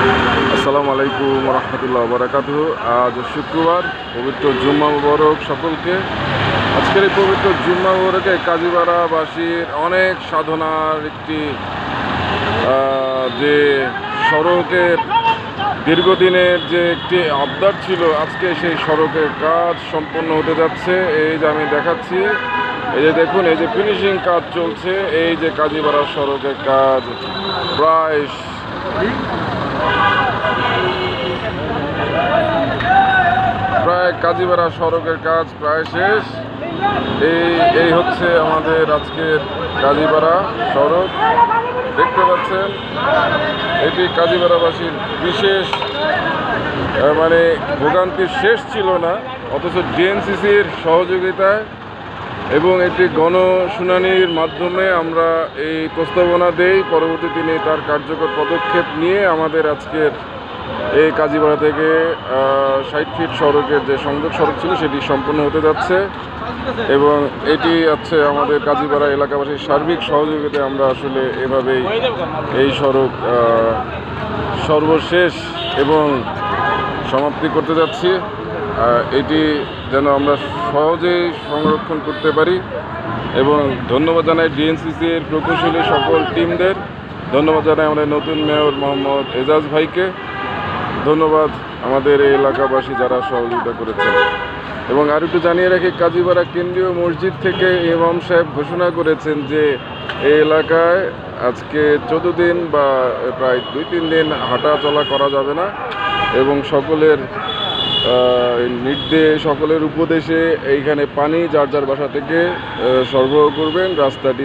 আসসালামু আলাইকুম রহমতুল্লাহ বারাকাতুহু। আজ শুক্রবার, পবিত্র জুম্মা মুবারক সকলকে। আজকের এই পবিত্র জুম্মা মুবারকে কাজীপাড়াবাসীর অনেক সাধনার একটি যে সড়কের দীর্ঘদিনের যে একটি আবদার ছিল, আজকে সেই সড়কের কাজ সম্পন্ন হতে যাচ্ছে। এই যে আমি দেখাচ্ছি, এই যে দেখুন, এই যে ফিনিশিং কাজ চলছে। এই যে কাজীপাড়া সড়কের কাজ প্রায় কাজীপাড়া সড়কের কাজ প্রায় শেষ। এই হচ্ছে আমাদের আজকের কাজীপাড়া সড়ক, দেখতে পাচ্ছেন। এটি কাজীপাড়াবাসীর বিশেষ ভোগান্তির শেষ ছিল না, অথচ ডিএনসিসির সহযোগিতায় এবং একটি গণশুনানির মাধ্যমে আমরা এই প্রস্তাবনা দেই। পরবর্তী দিনে তার কার্যকর পদক্ষেপ নিয়ে আমাদের আজকের এই কাজীপাড়া থেকে 60 ফিট সড়কের যে সংযোগ সড়ক ছিল সেটি সম্পূর্ণ হতে যাচ্ছে। এবং এটি হচ্ছে আমাদের কাজীপাড়া এলাকাবাসীর সার্বিক সহযোগিতায় আমরা আসলে এভাবেই এই সড়ক সর্বশেষ এবং সমাপ্তি করতে যাচ্ছি। এটি যেন আমরা সহজেই সংরক্ষণ করতে পারি। এবং ধন্যবাদ জানাই ডিএনসিসির প্রকৌশলী সকল টিমদের, ধন্যবাদ জানাই আমাদের নতুন মেয়র মোহাম্মদ এজাজ ভাইকে, ধন্যবাদ আমাদের এই এলাকাবাসী যারা সহযোগিতা করেছেন। এবং আর একটু জানিয়ে রাখি, কাজীপাড়া কেন্দ্রীয় মসজিদ থেকে ইমাম সাহেব ঘোষণা করেছেন যে এই এলাকায় আজকে 14 দিন বা প্রায় 2-3 দিন হাঁটা চলা করা যাবে না। এবং সকলের নির্দেশ, সকলের উপদেশে এইখানে পানি যার যার বাসা থেকে সরবরাহ করবেন। রাস্তাটি